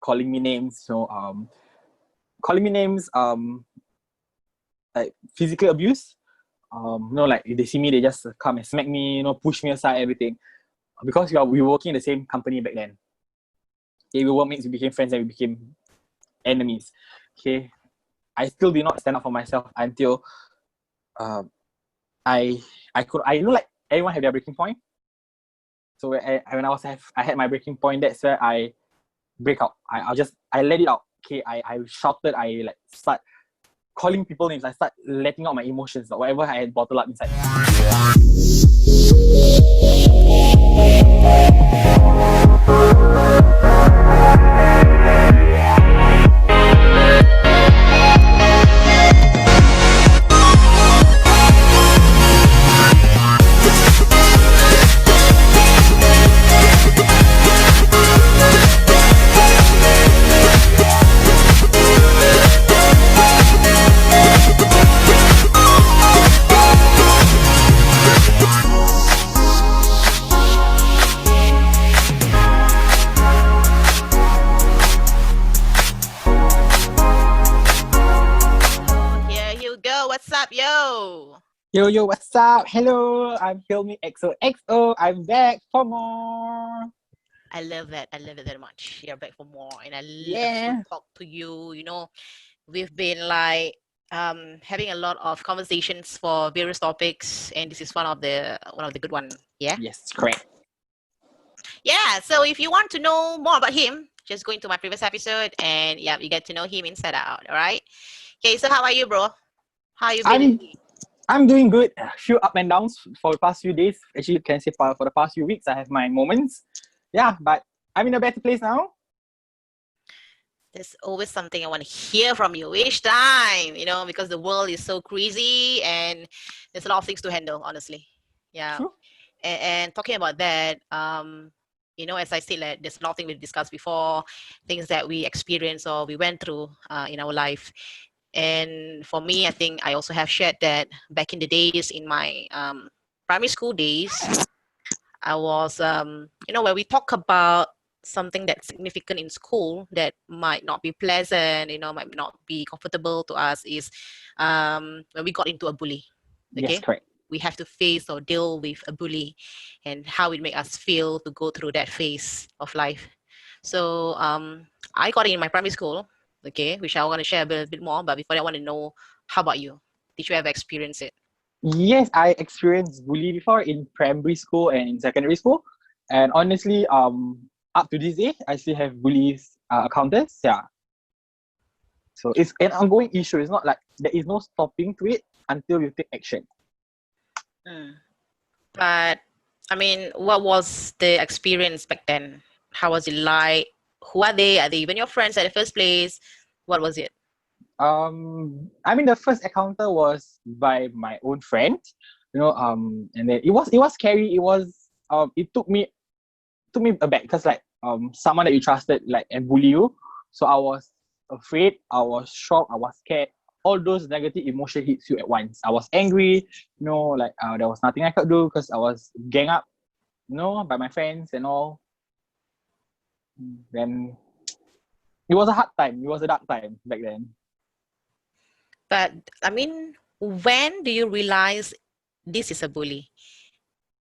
calling me names, calling me names, like physical abuse. Like if they see me, they just come and smack me, push me aside, everything. Because we were working in the same company back then. Okay, we were mates, we became friends, and we became enemies. Okay, I still did not stand up for myself until I like everyone had their breaking point. So when I had my breaking point, that's where I break out. I let it out. Okay, I shouted, I like start calling people names, I start letting out my emotions, whatever I had bottled up inside. Yo, what's up? Hello, I'm Hilmi XOXO. I'm back for more. I love that. I love it very much. You're back for more, and I love to talk to you. We've been like having a lot of conversations for various topics, and this is one of the good one. Yeah. Yes, correct. Yeah. So if you want to know more about him, just go into my previous episode, and yeah, you get to know him inside out. All right. Okay. So how are you, bro? How you been? I'm doing good. A few up and downs for the past few days. Actually, you can say for the past few weeks, I have my moments. Yeah, but I'm in a better place now. There's always something I want to hear from you each time, because the world is so crazy and there's a lot of things to handle, honestly. Yeah. True. And talking about that, as I said, like, there's nothing we've discussed before, things that we experienced or we went through in our life. And for me, I think I also have shared that back in the days in my primary school days, I was, when we talk about something that's significant in school that might not be pleasant, might not be comfortable to us is when we got into a bully. Okay? Yes, correct. We have to face or deal with a bully and how it make us feel to go through that phase of life. So I got in my primary school, okay, which I want to share a bit more. But before that, I want to know, how about you? Did you ever experience it? Yes, I experienced bully before in primary school and in secondary school. And honestly, up to this day, I still have bullies encounters. Yeah. So it's an ongoing issue. It's not like there is no stopping to it until you take action. But I mean, what was the experience back then? How was it like? Who are they? Are they even your friends at the first place? What was it? The first encounter was by my own friend, and then it was scary. It took me aback because someone that you trusted and bully you. So I was afraid, I was shocked, I was scared. All those negative emotion hits you at once. I was angry, there was nothing I could do because I was gang up, by my friends and all. Then it was a hard time. It was a dark time back then. But I mean, when do you realize this is a bully?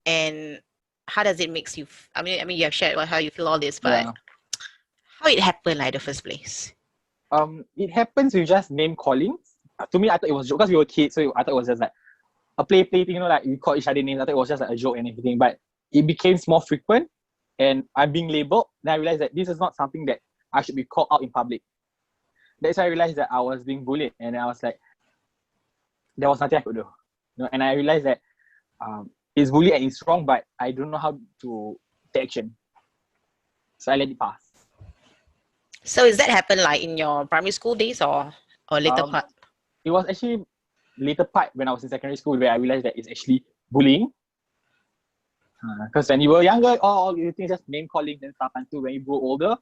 And how does it make you? I mean, you have shared how you feel all this, but how it happened in the first place? It happens with just name calling. To me, I thought it was a joke because we were kids, so I thought it was just like a play thing, like we call each other names. I thought it was just like a joke and everything, but it became more frequent, and I'm being labeled. Then I realized that this is not something that I should be called out in public. That's why I realized that I was being bullied, and I was like, there was nothing I could do. And I realized that it's bully and it's wrong, but I don't know how to take action. So I let it pass. So is that happen like in your primary school days or later part? It was actually later part when I was in secondary school where I realized that it's actually bullying. Because when you were younger, all you think just name calling and stuff, until when you grow older,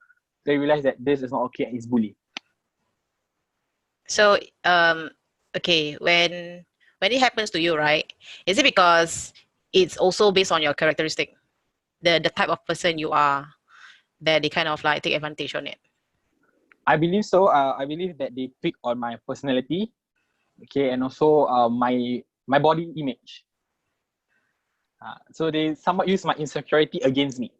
they realize that this is not okay and it's bullying. So okay, when it happens to you, right? Is it because it's also based on your characteristic, the type of person you are, that they kind of like take advantage on it? I believe so. I believe that they pick on my personality, okay, and also my body image. So they somewhat use my insecurity against me.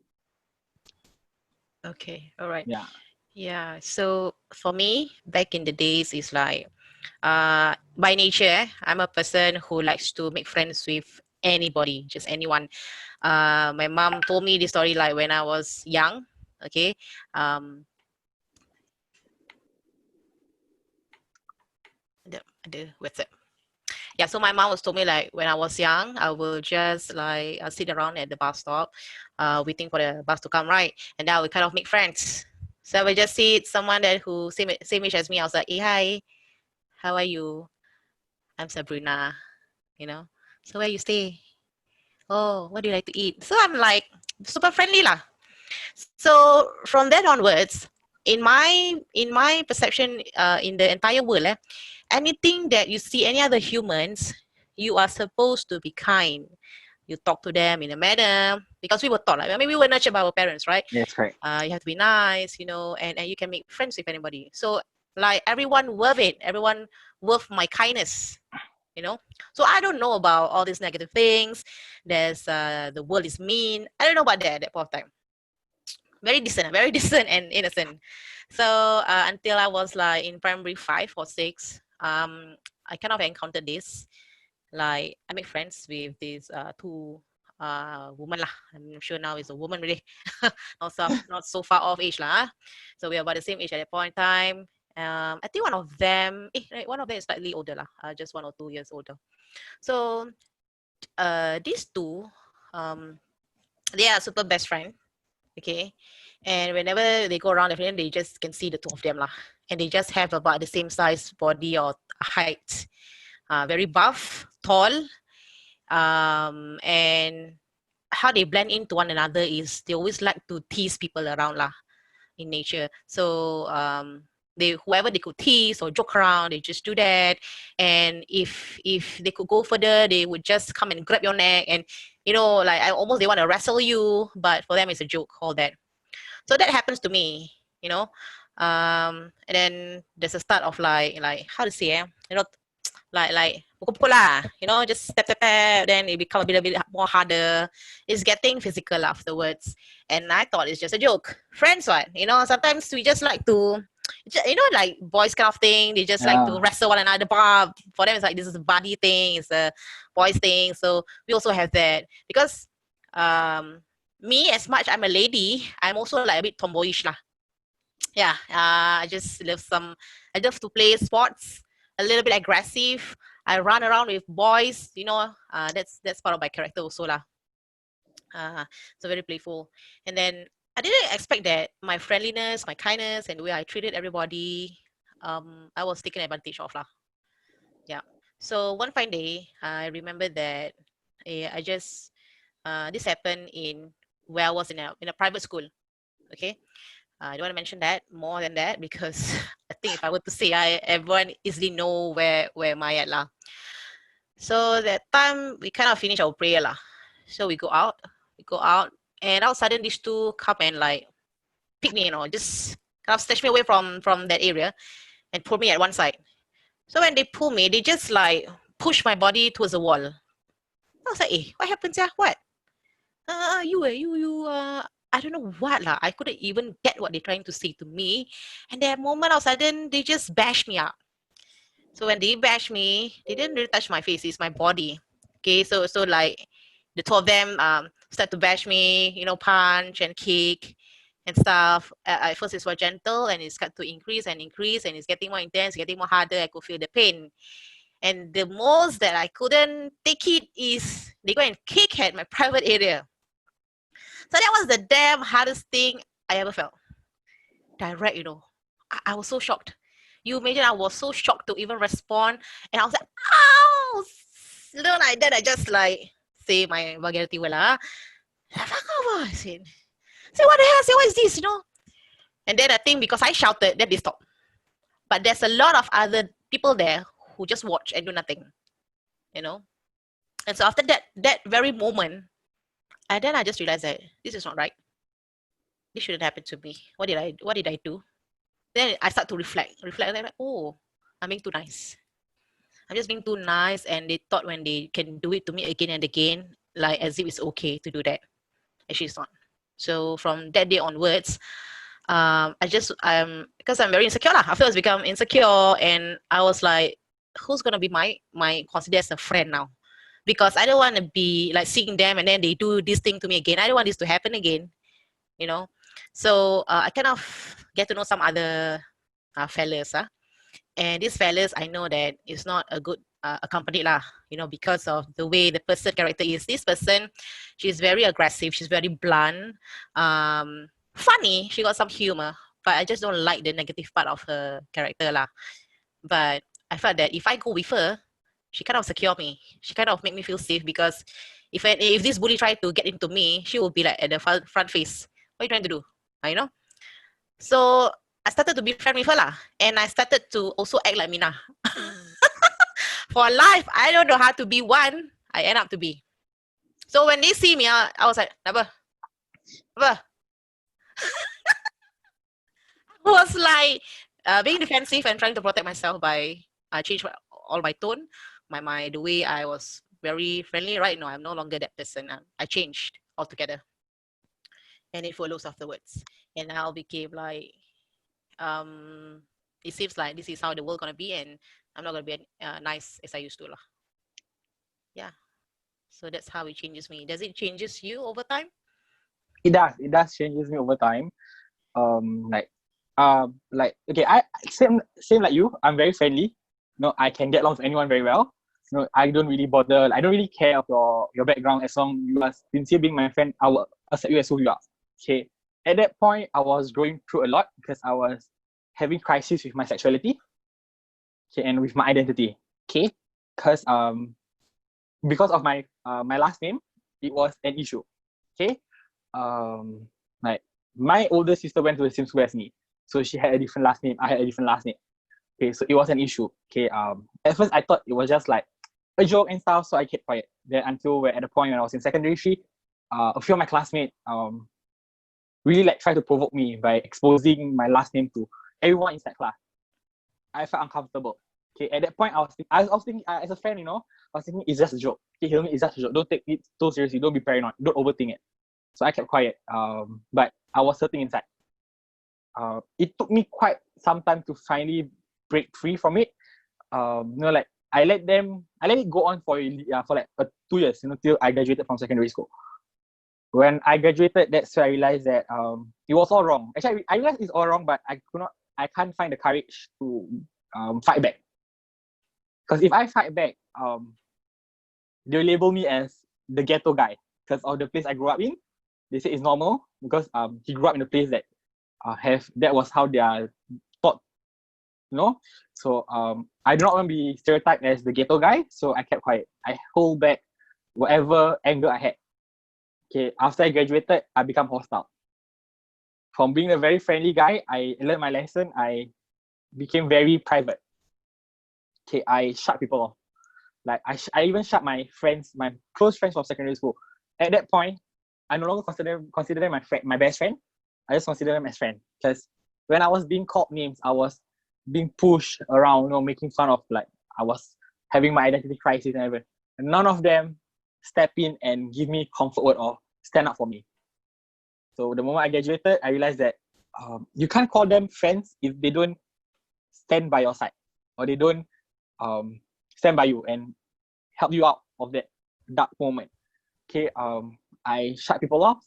Okay, all right. Yeah. Yeah, so for me, back in the days, is like, by nature, I'm a person who likes to make friends with anybody, just anyone. My mom told me this story like when I was young. Okay, um, what's it? Yeah, so my mom was told me like when I was young, I will just like sit around at the bus stop, waiting for the bus to come, right? And then I would kind of make friends. So I would just see someone that who same age as me. I was like, hey, hi, how are you? I'm Sabrina, you know. So where you stay? Oh, what do you like to eat? So I'm like super friendly lah. So from that onwards, in my perception, in the entire world, anything that you see any other humans, you are supposed to be kind. You talk to them in a manner because we were taught, like, I mean, we were nurtured by our parents, right? Yes, correct. You have to be nice, you know, and you can make friends with anybody. So like everyone worth it, everyone worth my kindness, you know. So I don't know about all these negative things. There's the world is mean. I don't know about that at that point of time. Very decent and innocent. So until I was like in primary 5 or 6, I kind of encountered this. Like I make friends with these two woman lah. I'm sure now is a woman really. Not so far off age lah. So we're about the same age at that point in time. I think one of them is slightly older lah, just 1 or 2 years older. So these two, um, they are super best friend. Okay, and whenever they go around, they just can see the two of them lah, and they just have about the same size body or height, very buff, tall, and how they blend into one another is they always like to tease people around lah in nature. So whoever they could tease or joke around, they just do that. And if they could go further, they would just come and grab your neck, and like they want to wrestle you, but for them it's a joke, all that. So that happens to me, you know. And then there's a start of like how to say, like pukul-pukul lah, just tap, then it become a bit more harder. It's getting physical afterwards, and I thought it's just a joke. Friends, what? Sometimes we just like to, like boys kind of thing. They just like to wrestle one another. But for them, it's like this is a buddy thing. It's a boys thing. So we also have that because me, as much I'm a lady, I'm also like a bit tomboyish lah. Yeah, I just I love to play sports, a little bit aggressive. I run around with boys, that's part of my character also lah. So very playful. And then I didn't expect that my friendliness, my kindness, and the way I treated everybody, I was taken advantage of lah. Yeah. So one fine day, I remember that I just this happened in where I was in a private school. Okay. I don't want to mention that more than that because I think if I were to say, everyone easily know where am I at lah. So that time we kind of finish our prayer lah. So we go out, and all of a sudden these two come and like pick me, just kind of snatch me away from that area and pull me at one side. So when they pull me, they just like push my body towards the wall. I was like, what happened, yeah? What? You I don't know what lah. I couldn't even get what they're trying to say to me. And that moment, all of a sudden, they just bashed me up. So when they bashed me, they didn't really touch my face. It's my body. Okay, so like the two of them start to bash me, punch and kick and stuff. At first, it's more gentle, and it's got to increase, and it's getting more intense, getting more harder. I could feel the pain. And the most that I couldn't take it is they go and kick at my private area. So that was the damn hardest thing I ever felt. Direct, I was so shocked. You imagine I was so shocked to even respond, and I was like, ow! Like that, I just like say my vulgarity well, fuck off, I said. Say what the hell? Say what is this? And then I think because I shouted, then they stopped. But there's a lot of other people there who just watch and do nothing, And so after that very moment, and then I just realized that this is not right. This shouldn't happen to me. What did I do? then I start to reflect, like, oh, I'm being too nice. I'm just being too nice, and they thought when they can do it to me again and again, like as if it's okay to do that. Actually, it's not. So from that day onwards, because I'm very insecure lah. I feel it's become insecure, and I was like, who's gonna be my considered as a friend now? Because I don't want to be like seeing them and then they do this thing to me again. I don't want this to happen again, you know. So I kind of get to know some other fellas, and these fellas I know that it's not a good accompanied lah, because of the way the person character is. This person, she's very aggressive, she's very blunt, funny, she got some humor, but I just don't like the negative part of her character lah. But I felt that if I go with her, she kind of secure me. She kind of make me feel safe, because if this bully try to get into me, she will be like at the front face. What are you trying to do? You know? So I started to be friend with her lah, and I started to also act like Mina. For life, I don't know how to be one. I end up to be. So when they see me, I was like, Apa? I was like being defensive and trying to protect myself by change all my tone, the way I was very friendly. Right now, I'm no longer that person. I changed altogether, and it follows afterwards. And now became like, it seems like this is how the world gonna be, and I'm not gonna be nice as I used to lah. Yeah. So that's how it changes me. Does it changes you over time? It does changes me over time. Okay, I same like you. I'm very friendly. I can get along with anyone very well. I don't really bother. I don't really care of your background. As long you are sincere being my friend, I will accept you as who you are. Okay. At that point, I was going through a lot because I was having crisis with my sexuality, okay, and with my identity. Okay, because of my last name, it was an issue. Okay, like my older sister went to the same school as me, so she had a different last name. I had a different last name. Okay, so it was an issue. Okay, at first I thought it was just like a joke and stuff, so I kept quiet. Then until at the point when I was in secondary 3, a few of my classmates really like try to provoke me by exposing my last name to everyone in that class. I felt uncomfortable. Okay, at that point I was thinking as a friend, I was thinking it's just a joke. Okay, Hilmi, it's just a joke. Don't take it so seriously. Don't be paranoid. Don't overthink it. So I kept quiet. But I was hurting inside. It took me quite some time to finally break free from it. Like I let it go on for like 2 years, till I graduated from secondary school. When I graduated, that's where I realized that it was all wrong. Actually, I realized it's all wrong, but I can't find the courage to fight back. Because if I fight back, they'll label me as the ghetto guy because of the place I grew up in. They say it's normal because he grew up in a place that that was how they are taught, So I do not want to be stereotyped as the ghetto guy, so I kept quiet. I hold back whatever anger I had. Okay, after I graduated, I become hostile. From being a very friendly guy, I learned my lesson. I became very private. Okay, I shut people off. Like I even shut my friends, my close friends from secondary school. At that point, I no longer consider them my best friend. I just consider them as friend. Because when I was being called names, I was being pushed around, making fun of, like I was having my identity crisis and everything. And none of them step in and give me comfort word or stand up for me. So the moment I graduated, I realized that you can't call them friends if they don't stand by your side or they don't stand by you and help you out of that dark moment. Okay, I shut people off.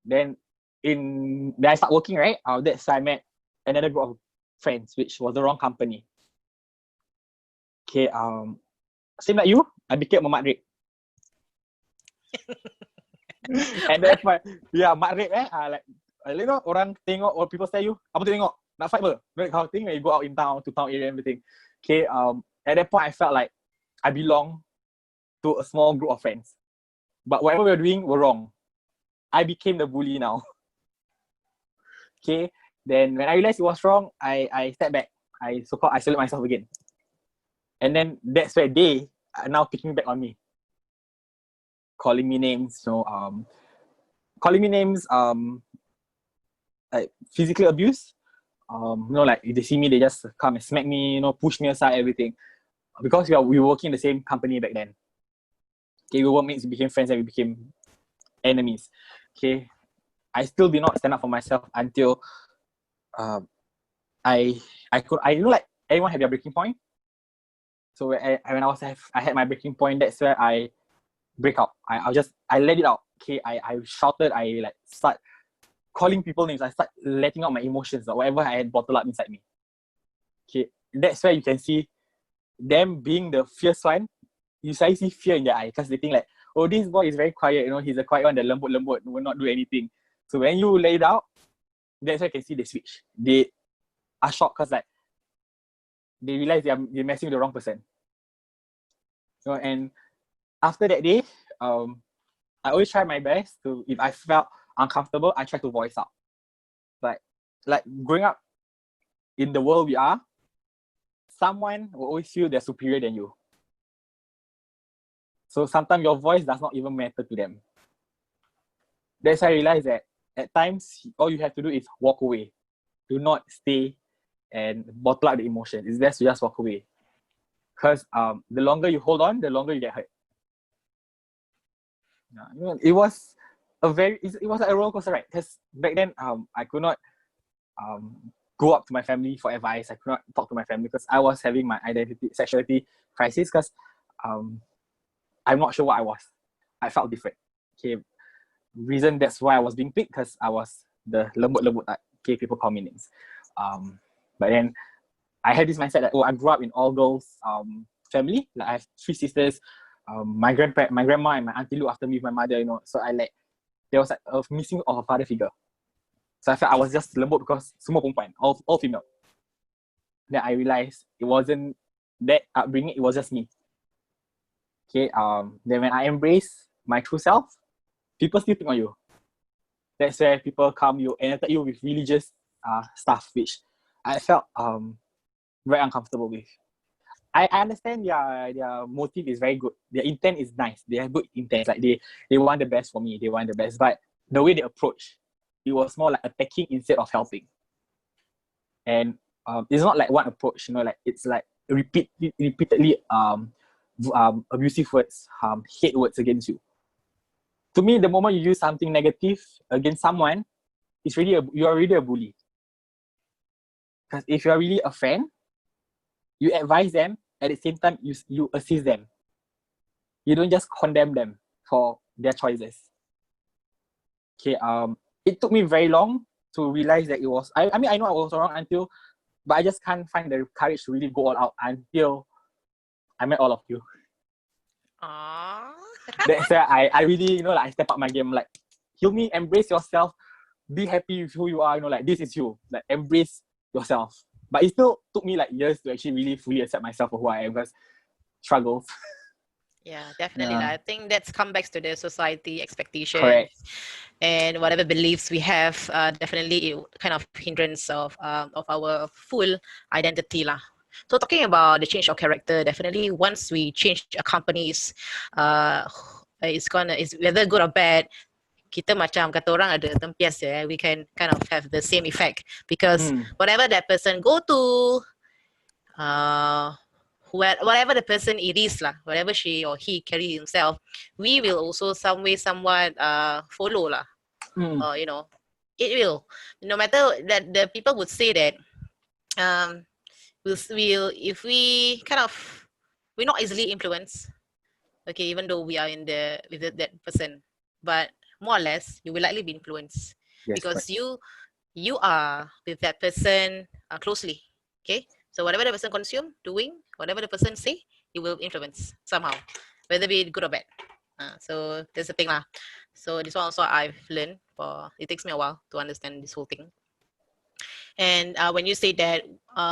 Then I start working, right? That's I met another group of friends, which was the wrong company. Okay, same like you, I became a mat rep. And that's why, mat rep like orang tengok or people say you, apa tu tengok? Nak fight ber? That kind of thing when you go out in town, to town area and everything. Okay, at that point I felt like I belong to a small group of friends. But whatever we were doing were wrong. I became the bully now. Okay, then when I realized it was wrong, I stepped back. I so-called isolate myself again. And then that's where they are now picking back on me. Calling me names, like physical abuse, Like if they see me, they just come and smack me, push me aside, everything. Because we were working in the same company back then. Okay, we were mates, we became friends, and we became enemies. Okay, I still did not stand up for myself until I like everyone had their breaking point. So when I had my breaking point, that's where I break out. I let it out. Okay, I shouted, I like start calling people names, I start letting out my emotions or whatever I had bottled up inside me. Okay, that's where you can see them being the fierce one. You suddenly see fear in their eye because they think like, oh, this boy is very quiet, he's a quiet one, the lembut will not do anything. So when you lay it out, that's where you can see they switch. They are shocked because like they realize they're messing with the wrong person. And after that day, I always try my best to, if I felt uncomfortable, I try to voice out. But like growing up in the world we are, someone will always feel they're superior than you. So sometimes your voice does not even matter to them. That's why I realized that at times, all you have to do is walk away. Do not stay and bottle up the emotion. It's best to just walk away. Because the longer you hold on, the longer you get hurt. It was it was like a roller coaster ride. Because back then, I could not go up to my family for advice. I could not talk to my family because I was having my sexuality crisis. Because I'm not sure what I was. I felt different. Okay, reason that's why I was being picked because I was the lembut type. Okay, people call me names. But then I had this mindset that I grew up in all girls family. Like I have 3 sisters. My grandma and my auntie look after me with my mother. So there was like a missing of a father figure. So I felt I was just lembut because semua perempuan, all female. Then I realized it wasn't that upbringing. It was just me. Okay. Then when I embrace my true self, people still pick on you. That's where people come you and attack you with religious stuff, which I felt very uncomfortable with. I understand their motive is very good. Their intent is nice. They have good intent. Like they want the best for me. They want the best. But the way they approach, it was more like attacking instead of helping. And it's not like one approach, like it's like repeatedly abusive words, hate words against you. To me, the moment you use something negative against someone, you are really a bully. Because if you are really a friend, you advise them, at the same time, you assist them. You don't just condemn them for their choices. Okay, it took me very long to realize that it was, I mean, I know I was wrong but I just can't find the courage to really go all out until I met all of you. Aww. That's why I really, I step up my game, like, heal me, embrace yourself, be happy with who you are, like, this is you, like, embrace yourself. But it still took me like years to actually really fully accept myself for who I am, because struggles. Yeah, definitely. I think that's come back to the society expectation. Correct. And whatever beliefs we have, definitely it kind of hindrance of our full identity lah. So talking about the change of character, definitely once we change a company's, it's whether good or bad, kita macam kata orang ada tempias we can kind of have the same effect because whatever that person go to, whatever the person it is lah, whatever she or he carry himself, we will also some way somewhat follow lah. It will, no matter that the people would say that we'll if we kind of, we're not easily influenced, okay, even though we are with that person, but more or less you will likely be influenced. Yes, because correct. you are with that person closely, okay, so whatever the person consume, doing, whatever the person say, you will influence somehow, whether be good or bad. So that's the thing lah. So this one also I've learned, it takes me a while to understand this whole thing. And when you say that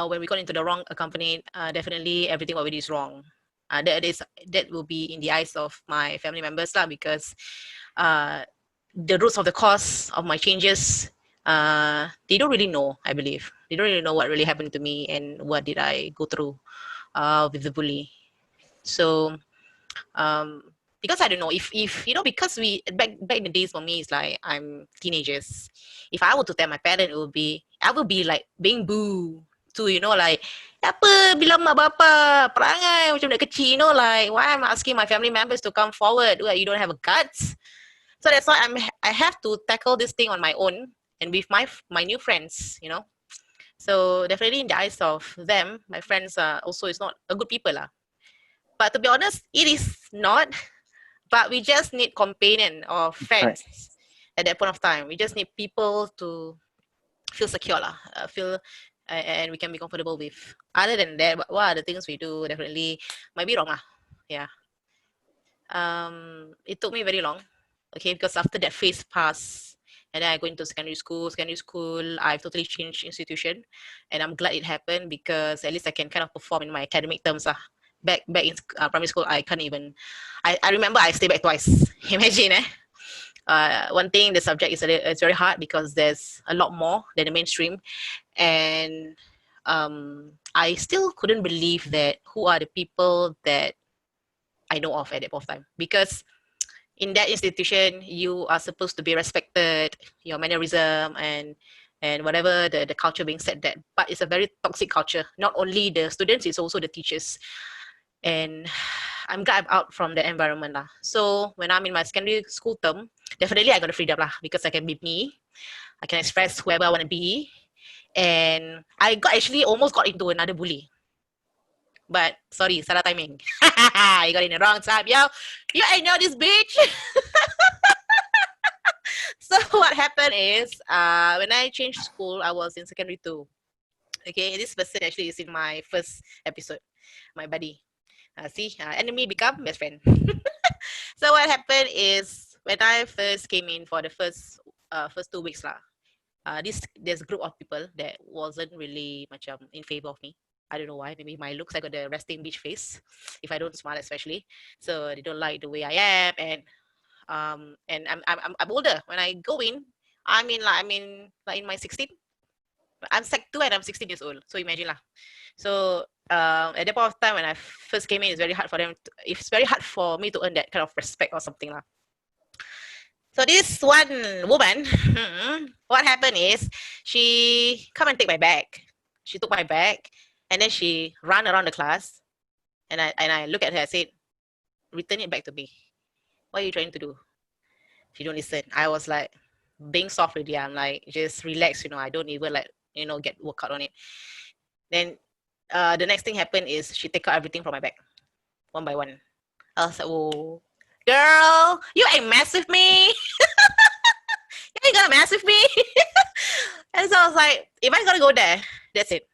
when we got into the wrong company, definitely everything already is wrong. That will be in the eyes of my family members lah, because the roots of the cause of my changes, they don't really know. I believe they don't really know what really happened to me and what did I go through with the bully. So because I don't know if because we back in the days for me it's like I'm teenagers. If I were to tell my parent, I would be like being boo to like apa bilang mak bapa perangai macam budak kecil, like why I'm asking my family members to come forward. Well, you don't have a guts. So that's why I have to tackle this thing on my own and with my new friends. So definitely in the eyes of them, my friends also is not a good people lah. But to be honest, it is not. But we just need companion or friends at that point of time. We just need people to feel secure lah, and we can be comfortable with. Other than that, what are the things we do? Definitely might be wrong lah. Yeah. It took me very long, okay, because after that phase passed, and then I go into secondary school. I've totally changed institution, and I'm glad it happened because at least I can kind of perform in my academic terms lah. Back in primary school, I can't even. I remember I stayed back twice. Imagine, one thing, the subject it's very hard because there's a lot more than the mainstream, and I still couldn't believe that who are the people that I know of at that point of time, because in that institution you are supposed to be respected, your mannerism and whatever the culture being said that, but it's a very toxic culture. Not only the students, it's also the teachers. And I'm glad I'm out from the environment lah. So when I'm in my secondary school term, definitely I got the freedom lah, because I can be me, I can express whoever I want to be, and I almost got into another bully. But sorry, salah timing. You got in the wrong time, yo. You ain't know this bitch. So what happened is, when I changed school, I was in secondary 2. Okay, this person actually is in my first episode, my buddy. Enemy become best friend. So what happened is, when I first came in for the first 2 weeks lah, there's a group of people that wasn't really much in favor of me. I don't know why. Maybe my looks. I got the resting bitch face. If I don't smile, especially, so they don't like the way I am, and I'm older. When I go in, I'm in my 16. I'm Sec 2 and I'm 16 years old. So imagine lah. So at that point of time when I first came in, it's very hard for them. It's very hard for me to earn that kind of respect or something lah. So this one woman, what happened is she come and take my bag. She took my bag. And then she ran around the class, and I look at her. I said, "Return it back to me. What are you trying to do?" She don't listen. I was like being soft with her. I'm like, just relax, I don't even get work out on it. Then the next thing happened is she take out everything from my bag, one by one. I was like, "Oh, girl, you ain't mess with me. You ain't gonna mess with me." And so I was like, if I'm gonna go there, that's it.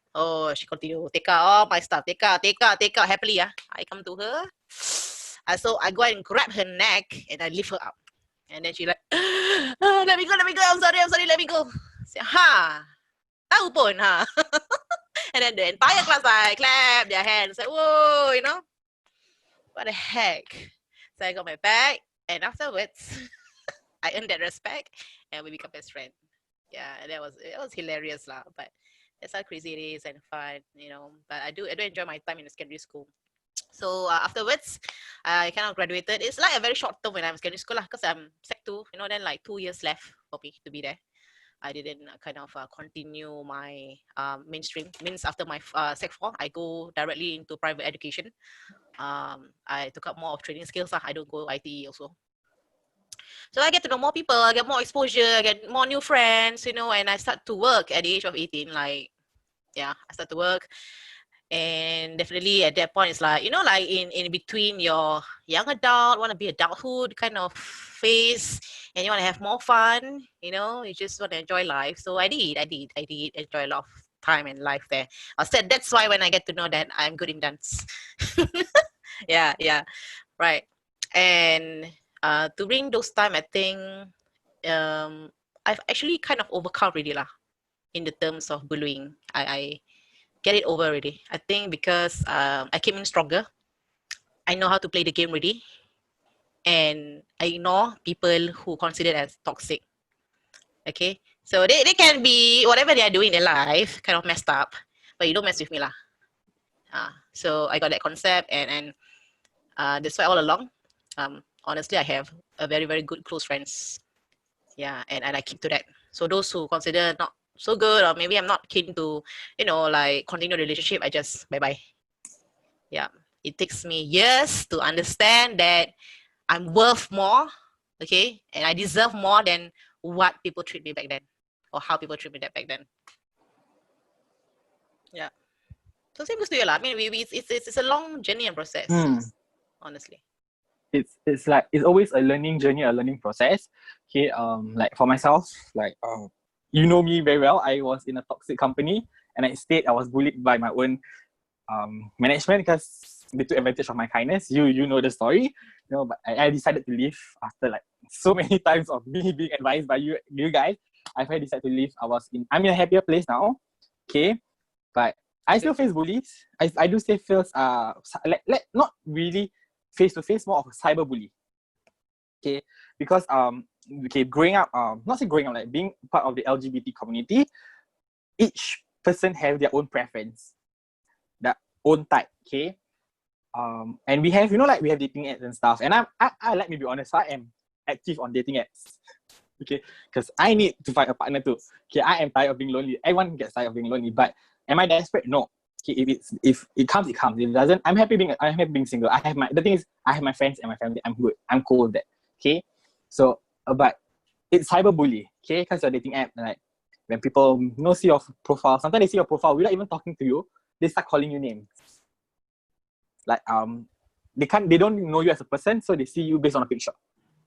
Oh, she continue take out all my stuff. Take out happily. I come to her. So I go and grab her neck and I lift her up. And then she like, let me go. I'm sorry, let me go. Say, tahu pun, And then the entire class like clap their hands. Like, whoa, what the heck? So I got my bag, and afterwards, I earned that respect, and we become best friends. Yeah, it was hilarious lah, but that's how crazy it is and fun, But I do enjoy my time in the secondary school. So afterwards, I kind of graduated. It's like a very short term when I'm in secondary school lah, because I'm Sec 2, then like 2 years left for me to be there. I didn't kind of continue my mainstream. Means after my Sec 4, I go directly into private education. I took up more of training skills lah. I don't go ITE also. So I get to know more people, I get more exposure, I get more new friends, and I start to work at the age of 18. I start to work. And definitely at that point, it's like, like in between your young adult, want to be adulthood kind of phase, and you want to have more fun, you just want to enjoy life. So I did enjoy a lot of time and life there. I said that's why when I get to know that I'm good in dance. Yeah, right. And during those time, I think I've actually kind of overcome already lah, in the terms of bullying. I get it over already. I think because I came in stronger. I know how to play the game already, and I ignore people who consider as toxic. Okay, so they can be whatever they are doing in their life, kind of messed up, but you don't mess with me lah. So I got that concept, and that's why all along, honestly, I have a very, very good close friends. Yeah, and I keep to that. So those who consider not so good, or maybe I'm not keen to, like continue the relationship, I just bye bye. Yeah, it takes me years to understand that I'm worth more, okay, and I deserve more than what people treat me back then, or how people treat me back then. Yeah. So same goes to you, lah. I mean, it's a long journey and process, honestly. It's like it's always a learning journey, a learning process. Okay, like for myself, like you know me very well. I was in a toxic company, and instead I was bullied by my own management because they took advantage of my kindness. You know the story, but I decided to leave after like so many times of me being advised by you guys. I finally decided to leave. I'm in a happier place now. Okay, but I still face bullies. I do still feel like not really face to face, more of a cyberbully. Okay, because growing up, not say growing up, like being part of the LGBT community, each person have their own preference, their own type. Okay, and we have like we have dating apps and stuff, and I let me be honest, I am active on dating apps. Okay, because I need to find a partner too. Okay, I am tired of being lonely. Everyone gets tired of being lonely, but am I desperate? No. Okay, if it comes, it comes. If it doesn't, I'm happy being single. The thing is, I have my friends and my family. I'm good. I'm cool with that. Okay, so but it's cyberbully. Okay, because you're dating app, like when people see your profile, sometimes they see your profile without even talking to you, they start calling you names. Like they don't know you as a person, so they see you based on a picture.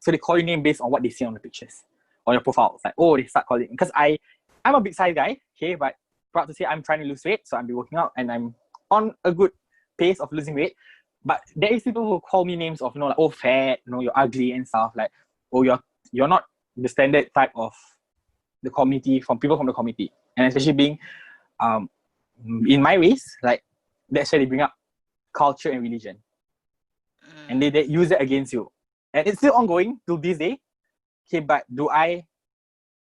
So they call your name based on what they see on the pictures, on your profile. It's like, oh, they start calling. Because I'm a big size guy, okay, but proud to say I'm trying to lose weight, so I'm be working out and I'm on a good pace of losing weight. But there is people who call me names of, like, oh, fat, you're ugly and stuff, like, oh, you're not the standard type of the community, from people from the community. And especially being in my race, like, that's why they bring up culture and religion. And they use it against you. And it's still ongoing till this day. Okay, but do I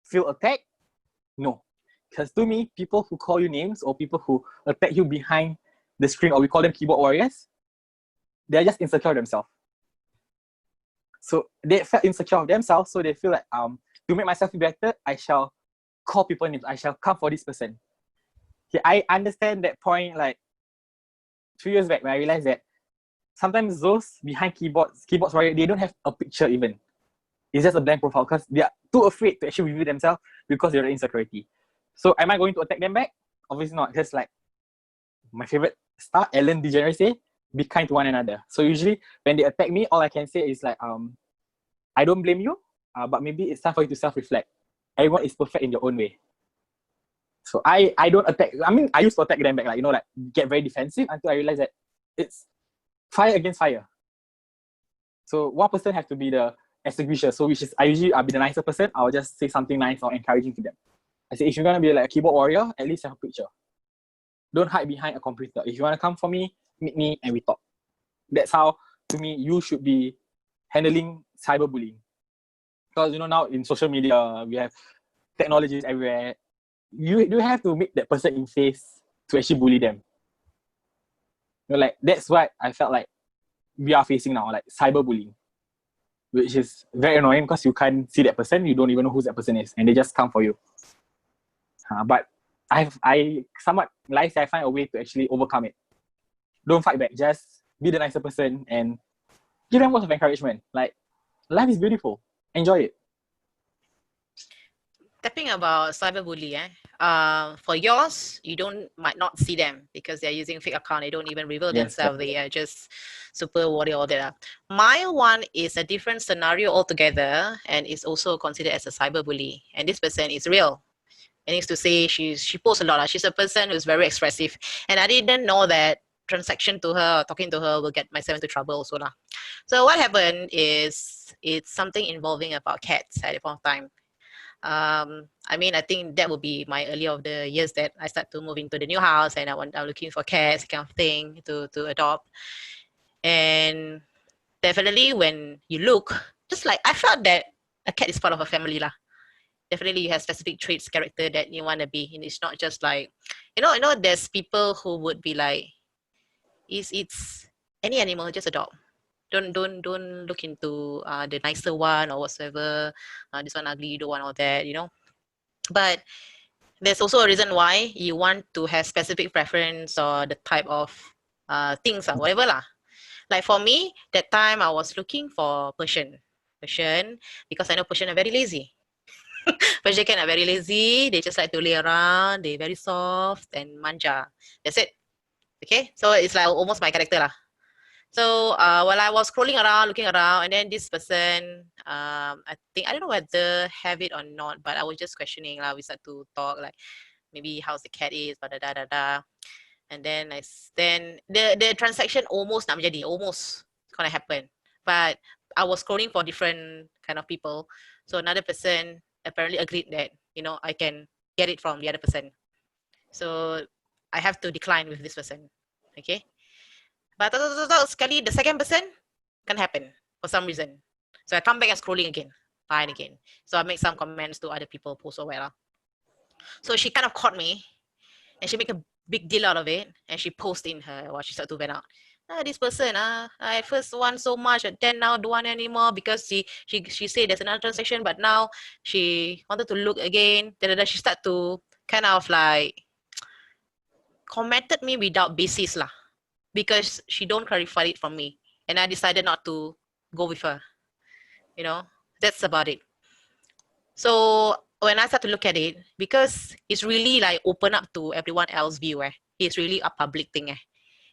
feel attacked? No. Because to me, people who call you names or people who attack you behind the screen, or we call them keyboard warriors, they're just insecure themselves. So they felt insecure of themselves, so they feel like to make myself feel better, I shall call people names. I shall come for this person. Okay, I understand that point like 2 years back when I realized that sometimes those behind keyboards warrior, they don't have a picture even. It's just a blank profile because they are too afraid to actually reveal themselves because they're insecurity. So am I going to attack them back? Obviously not. Just like my favorite star, Ellen DeGeneres, say, be kind to one another. So usually when they attack me, all I can say is like, I don't blame you, but maybe it's time for you to self-reflect. Everyone is perfect in your own way. So I don't attack. I mean, I used to attack them back, like, like get very defensive until I realized that it's fire against fire. So one person has to be the executioner. So which is I'll be the nicer person. I'll just say something nice or encouraging to them. I say, if you're gonna be like a keyboard warrior, at least have a picture. Don't hide behind a computer. If you wanna come for me, meet me and we talk. That's how, to me, you should be handling cyberbullying. Because now in social media, we have technologies everywhere. You have to make that person in face to actually bully them. Like that's what I felt like we are facing now, like cyberbullying, which is very annoying because you can't see that person, you don't even know who that person is, and they just come for you. But I somewhat like I find a way to actually overcome it. Don't fight back, just be the nicer person and give them words of encouragement. Like, life is beautiful, enjoy it. Talking about cyberbullying, for yours, you might not see them because they're using fake account. They don't even reveal themselves. They are just super warrior, all that. My one is a different scenario altogether, and is also considered as a cyberbully. And this person is real. And needs to say she posts a lot. She's a person who's very expressive, and I didn't know that transaction to her, talking to her, will get myself into trouble also lah. So what happened is it's something involving about cats at that point of time. I mean, I think that would be my early of the years that I start to move into the new house, and I'm looking for cats, kind of thing to adopt. And definitely when you look, just like I felt that a cat is part of a family lah. Definitely you have specific traits, character that you want to be. And it's not just like, there's people who would be like, it's any animal, just adopt. Don't look into the nicer one or whatsoever. This one ugly, you don't want all that, you know. But there's also a reason why you want to have specific preference or the type of things or whatever lah. Like for me, that time I was looking for Persian, because I know Persian are very lazy. Persian can are very lazy. They just like to lay around. They very soft and manja. That's it. Okay, so it's like almost my character lah. So while I was scrolling around, looking around, and then this person, I don't know whether have it or not, but I was just questioning lah. We start to talk like maybe how's the cat is, da da da da. And then then the transaction almost nak menjadi, almost gonna happen. But I was scrolling for different kind of people. So another person apparently agreed that, you know, I can get it from the other person. So I have to decline with this person. Okay. But sekali the second person can happen for some reason. So I come back and scrolling again, fine again. So I make some comments to other people, post or whatever. So she kind of caught me, and she make a big deal out of it, and she posted in her what she started to vent out. This person, I first want so much, and then now don't want anymore because she said there's another transaction, but now she wanted to look again. She start to kind of like commented me without basis lah, because she don't clarify it from me, and I decided not to go with her. You know, that's about it. So when I start to look at it, because it's really like open up to everyone else view, it's really a public thing,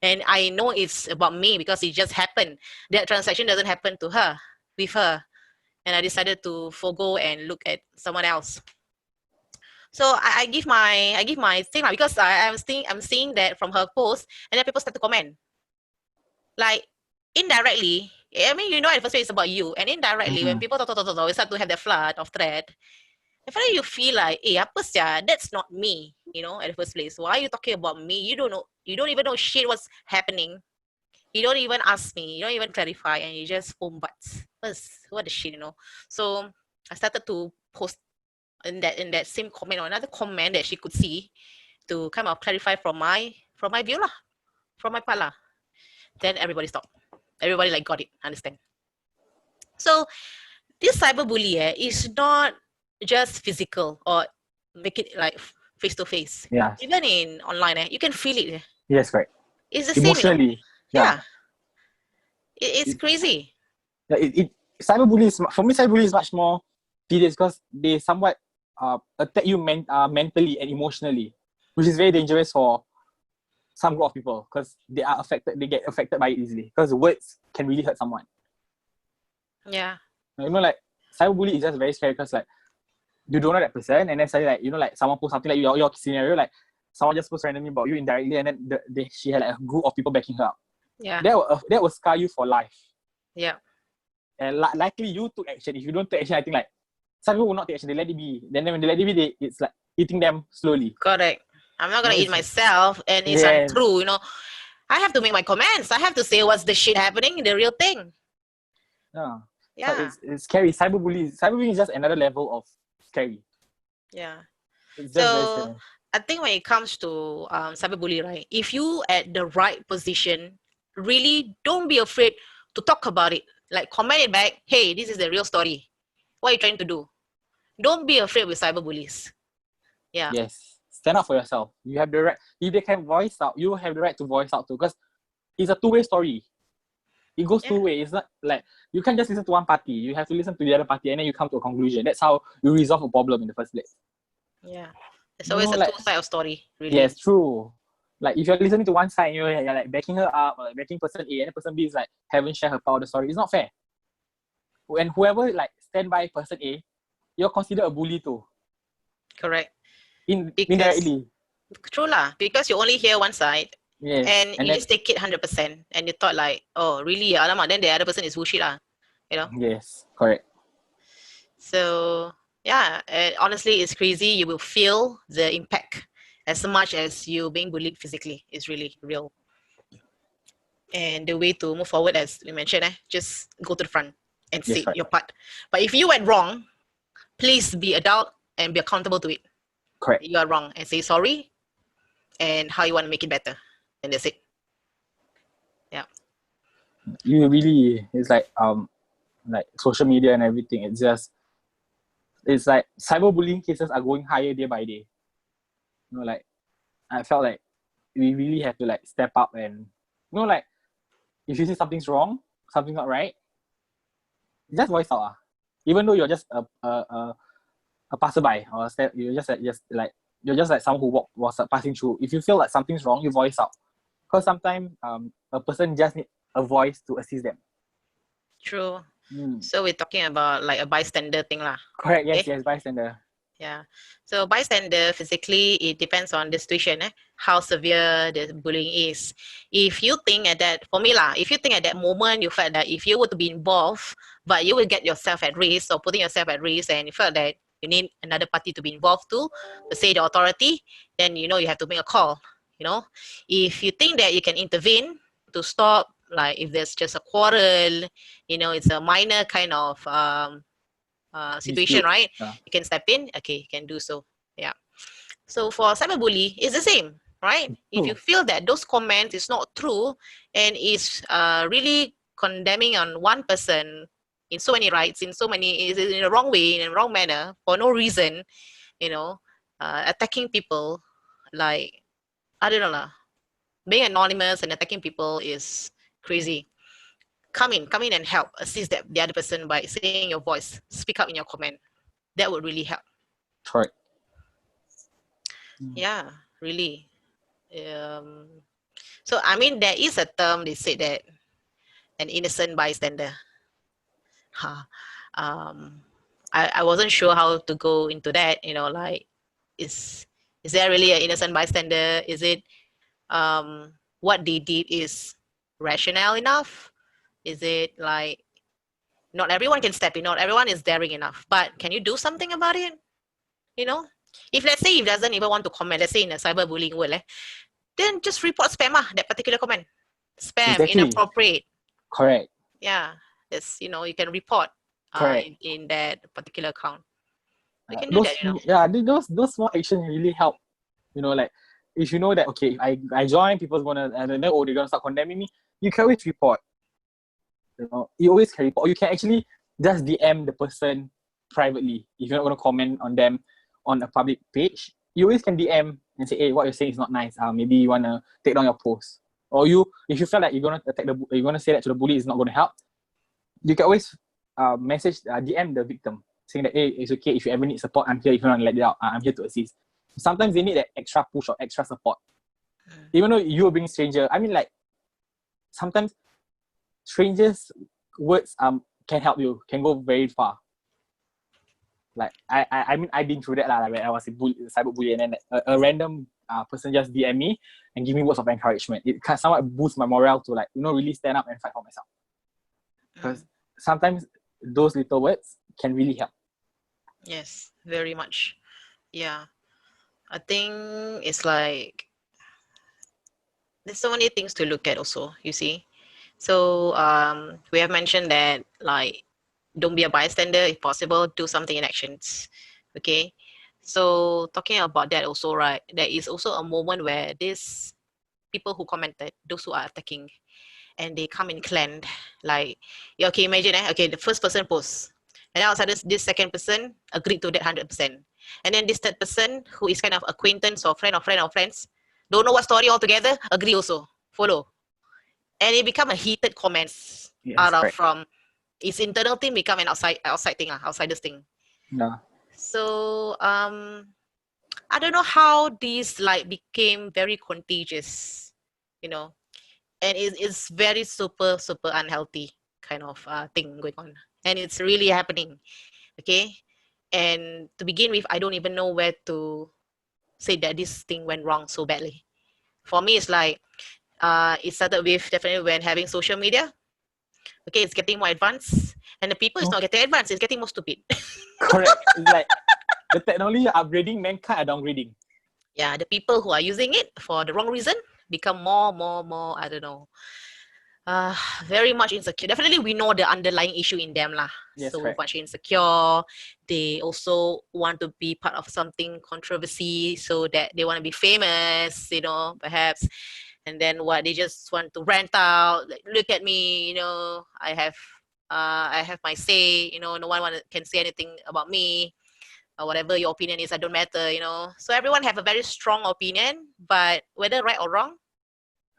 and I know it's about me because it just happened. That transaction doesn't happen to her, with her, and I decided to forego and look at someone else. So I give my thing because I'm seeing that from her post, and then people start to comment, like indirectly. I mean, you know, at first it's about you, and indirectly when people talk, we start to have that flood of thread. Definitely you feel like, apa sia? That's not me, you know, at the first place. Why are you talking about me? You don't know, you don't even know shit what's happening. You don't even ask me, you don't even clarify, and you just foam butts. What the shit, you know? So I started to post in that same comment or another comment that she could see to kind of clarify from my view lah, from my part lah. Then everybody stopped. Everybody like got it, understand? So this cyberbully is not just physical or make it like face to face. Yeah. Even in online, you can feel it. Yes, right. It's the same, Emotionally. you know? Yeah. It's crazy. Yeah, cyberbullying is, for me, cyberbullying is much more tedious because they somewhat attack you mentally and emotionally, which is very dangerous for some group of people because they get affected by it easily because words can really hurt someone. Yeah. You know, like cyberbullying is just very scary because like you don't know that person, and then suddenly like, you know, like someone post something like your scenario, like someone just post randomly about you indirectly, and then she had like a group of people backing her up. Yeah. That will scar you for life. Yeah. And likely you took action. If you don't take action, I think like some people will not take action. They let it be. Then when they let it be, it's like eating them slowly. Correct. I'm not gonna eat myself, and it's untrue. You know, I have to make my comments. I have to say what's the shit happening, the real thing. Yeah. Yeah. So it's scary. Cyberbullying is just another level of scary. Yeah. It's just very scary. I think when it comes to cyberbullying, right? If you at the right position, really don't be afraid to talk about it. Like comment it back. Hey, this is the real story. What are you trying to do? Don't be afraid with cyberbullies. Yeah. Yes. Stand up for yourself. You have the right. If they can voice out, you have the right to voice out too. Because it's a two-way story. It goes two ways. It's not like you can't just listen to one party. You have to listen to the other party, and then you come to a conclusion. That's how you resolve a problem in the first place. Yeah. It's always a two-sided story, really. Yes, true. Like if you're listening to one side, you're like backing her up, or like backing person A, and person B is like haven't shared her part of the story. It's not fair. When whoever like stand by person A, you're considered a bully too. Correct. Indirectly. True lah, because you only hear one side. Yes. And you just take it 100%, and you thought like, oh really, alamak, then the other person is bullshit lah, you know. Yes, correct. So yeah, honestly, it's crazy. You will feel the impact as much as you being bullied physically. Is really real. And the way to move forward, as we mentioned, just go to the front and say your part. But if you went wrong, please be adult and be accountable to it. Correct. You are wrong, and say sorry and how you want to make it better. And that's it. Yeah. You really, it's like social media and everything. It's like cyberbullying cases are going higher day by day. You know, like I felt like we really have to like step up and like if you see something's wrong, something's not right, just voice out. Even though you're just a passerby or you're just like someone who was passing through. If you feel like something's wrong, you voice out. Because sometimes a person just need a voice to assist them. True. So we're talking about like a bystander thing lah. Correct. Yes. Bystander. Yeah. So bystander, physically, it depends on the situation, how severe the bullying is. If you think at that, for me lah, if you think at that moment you felt that if you were to be involved, but you will get yourself at risk or putting yourself at risk, and you felt that you need another party to be involved too, to say the authority, then you have to make a call. If you think that you can intervene to stop, like if there's just a quarrel, it's a minor kind of situation, Dispute. right? Yeah. You can step in, okay, you can do so. Yeah. So for cyberbully, it's the same, right? If you feel that those comments is not true and is really condemning on one person in so many rights, is in the wrong way, in a wrong manner, for no reason, attacking people, like, I don't know lah. Being anonymous and attacking people is crazy. Come in and help, assist the other person by saying your voice, speak up in your comment. That would really help. Correct. Yeah, really. So I mean, there is a term, they say that an innocent bystander. I wasn't sure how to go into that. Like, is there really an innocent bystander? Is it what they did is rational enough? Is it like not everyone can step in, not everyone is daring enough, but can you do something about it? If let's say he doesn't even want to comment, let's say in a cyberbullying world, then just report spam that particular comment. Spam, exactly. Inappropriate. Correct. Yeah, it's you can report in that particular account. You can do that. Yeah, those small actions really help. Like if you know that okay, I join, people's gonna and then they're gonna start condemning me. You can always report. You always can report. Or you can actually just DM the person privately if you're not gonna comment on them on a public page. You always can DM and say, hey, what you're saying is not nice. Maybe you wanna take down your post. Or if you feel like you're gonna say that to the bully is not gonna help, you can always message DM the victim saying that hey, it's okay if you ever need support, I'm here. If you want to let it out, I'm here to assist. Sometimes they need that extra push or extra support. Even though you're being stranger, I mean like sometimes strangers' words can help you, can go very far. Like I mean I've been through that when I was a cyberbully and then a random person just DM me and give me words of encouragement. It can somewhat boost my morale to like really stand up and fight for myself. Because sometimes those little words can really help. Yes, very much. Yeah. I think it's like there's so many things to look at also, you see. So we have mentioned that like don't be a bystander, if possible, do something in actions. Okay. So talking about that also, right, there is also a moment where these people who commented, those who are attacking, and they come in clan, like, okay, imagine, okay, the first person posts, and then outside this second person agreed to that 100%. And then this third person, who is kind of acquaintance or friend of friends, don't know what story altogether, agree also, follow. And it become a heated comments from its internal thing become an outside thing, outsiders thing. Yeah. So I don't know how these like became very contagious, and it's very super unhealthy kind of thing going on, and it's really happening. Okay, and to begin with, I don't even know where to say that this thing went wrong so badly. For me, it's like it started with definitely when having social media. Okay, it's getting more advanced, and the people is not getting advanced, it's getting more stupid. Correct. It's like the technology upgrading, mankind are downgrading. Yeah, the people who are using it for the wrong reason become more, I don't know, very much insecure. Definitely we know the underlying issue in them lah. Yes, so correct. much insecure. They also want to be part of something controversy, so that they want to be famous, perhaps. And then what, they just want to rant out, like, look at me, you know, I have my say, you know, no one can say anything about me, or whatever your opinion is, I don't matter, you know. So everyone have a very strong opinion, but whether right or wrong,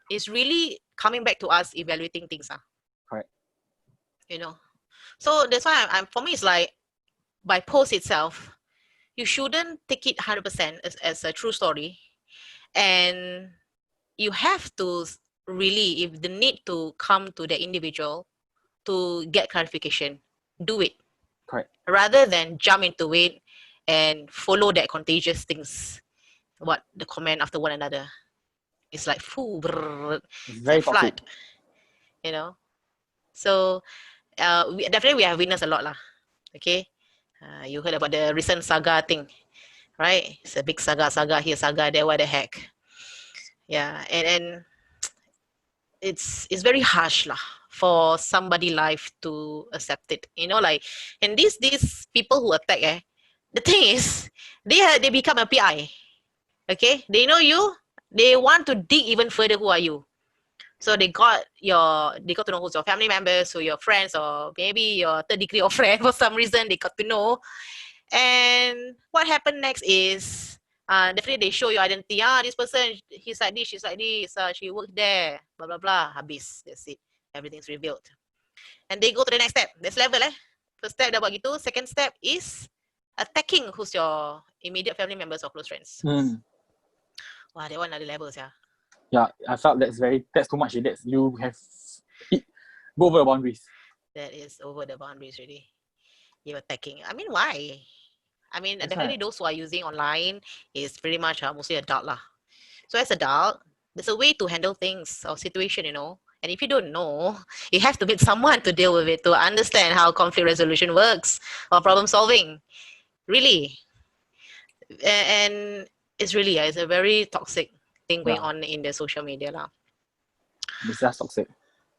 it's really coming back to us evaluating things, Correct. you know. So that's why for me, it's like, by post itself, you shouldn't take it 100% as a true story, and you have to really, if the need to come to the individual to get clarification, do it. Correct. Rather than jump into it and follow that contagious things, what the comment after one another. It's like, It's it's very like toxic. flood, you know. So definitely we have witnessed a lot lah. Okay, you heard about the recent saga thing, right? It's a big saga here, saga there. What the heck? Yeah, and it's very harsh lah for somebody life to accept it. You know, like, and these people who attack, the thing is, they become a PI. Okay, they know you. They want to dig even further. Who are you? So they got to know who's your family members, who your friends, or maybe your third degree or friend for some reason. They got to know. And what happened next is, definitely they show your identity. This person, he's like this, she's like this, she worked there, blah blah blah. Habis, that's it. Everything's revealed. And they go to the next step. Next level, First step dah buat gitu. Second step is attacking who's your immediate family members or close friends. Wow, that one another level, yeah. Yeah, I felt that's too much. You have go over the boundaries. That is over the boundaries, really. You're attacking. I mean, why? I mean, That's definitely right. those who are using online is pretty much mostly adult lah. So as adult, there's a way to handle things or situation, you know. And if you don't know, you have to meet someone to deal with it, to understand how conflict resolution works or problem solving. Really. And it's really, it's a very toxic thing going on in the social media lah. It's just toxic.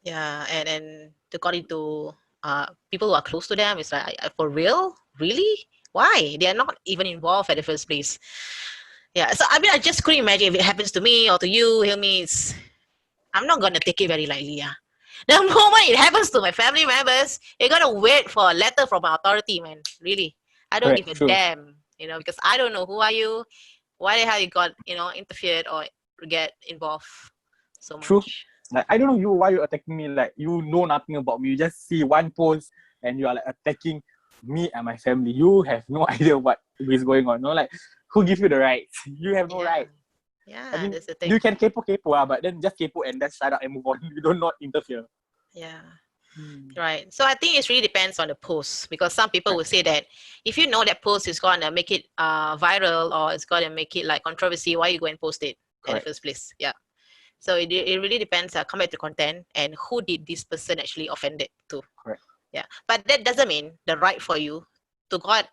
Yeah, and according to people who are close to them, it's like, for real? Really? Why? They are not even involved at the first place. Yeah, so I mean, I just couldn't imagine if it happens to me or to you, Hilmi. I'm not gonna take it very lightly, yeah. The moment it happens to my family members, you're gonna wait for a letter from our authority, man. Really. I don't give a damn, you know, because I don't know who are you, why the hell you got, you know, interfered or get involved so much. True. Like, I don't know you, why you attacking me. Like, you know nothing about me. You just see one post and you are like attacking me and my family. You have no idea what is going on. No, like, who gives you the right? You have no right. Yeah, I mean, that's the thing. you can kepo, but then just kepo and just shut up and move on. You do not interfere. Yeah. Right. So I think it really depends on the post, because some people will say that if you know that post is going to make it viral or it's going to make it like controversy, why you go and post it in the first place? Yeah. So it really depends. Come back to content and who did this person actually offended to. Correct. Yeah. But that doesn't mean the right for you to got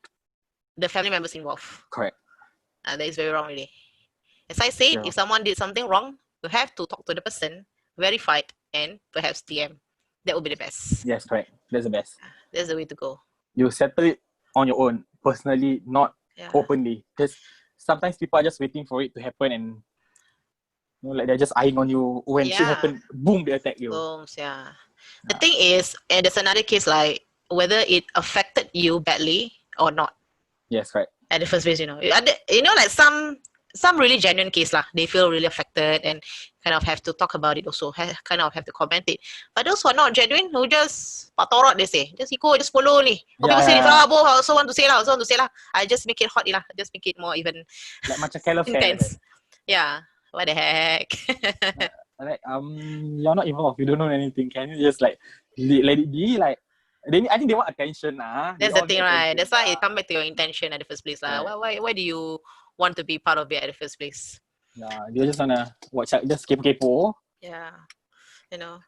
the family members involved. Correct. That is very wrong, really. As I said, if someone did something wrong, you have to talk to the person, verify it, and perhaps DM. That would be the best. Yes, correct. That's the best. That's the way to go. You settle it on your own, personally, not openly. Because sometimes people are just waiting for it to happen and, you know, like they're just eyeing on you. When shit happens, boom, they attack you. Booms, yeah. The thing is, and there's another case, like whether it affected you badly or not. Yes, right. At the first place, you know, like some really genuine case lah. They feel really affected and kind of have to talk about it also. Kind of have to comment it. But those who are not genuine, who just patorot, they say, just ikut, just follow ni. People say this lah, I also want to say lah. I just make it hot lah. Just make it more even like macam careless intense. Yeah. What the heck? Like you're not involved. You don't know anything. Can you just like let it be? Like, I think they want attention. That's the thing, right? That's why it come back to your intention at the first place. Why do you want to be part of it at the first place? Yeah, you just wanna watch out, just kepo. Yeah, you know.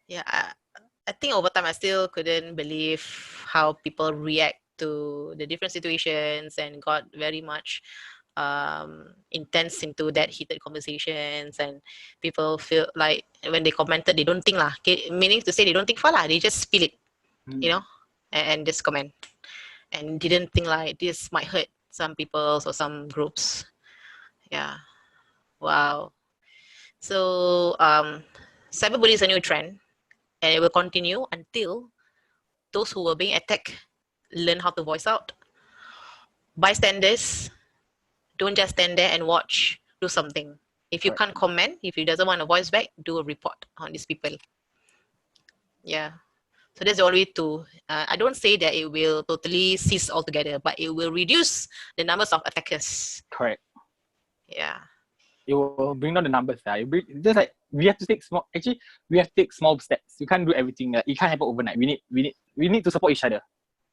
Yeah, I think over time I still couldn't believe how people react to the different situations and got very much intense into that heated conversations, and people feel like when they commented they don't think lah, meaning to say they don't think far lah, they just spill it, you know, and just comment and didn't think like this might hurt some people or some groups. Yeah. Wow. So cyberbullying is a new trend, and it will continue until those who were being attacked learn how to voice out. Bystanders, don't just stand there and watch. Do something. If you Correct. can't comment, if you doesn't want to voice back, do a report on these people. Yeah. So that's the only way to. I don't say that it will totally cease altogether, but it will reduce the numbers of attackers. Correct. Yeah. It will bring down the numbers. Just like we have to take small. Actually, we have to take small steps. You can't do everything. It can't happen overnight. We need to support each other.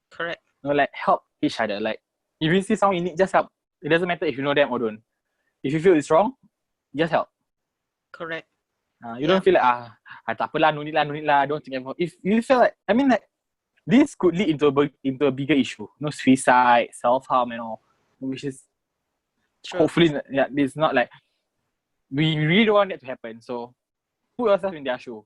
Correct. Like help each other. Like if you see someone in need, just help. It doesn't matter if you know them or don't. If you feel it's wrong, just help. Correct. You don't feel like tak apalah, no need lah, don't think about. If you feel like, I mean, like this could lead into a bigger issue. Suicide, self-harm, and all, which is True. hopefully it's not like we really don't want that to happen. So put yourself in their shoe.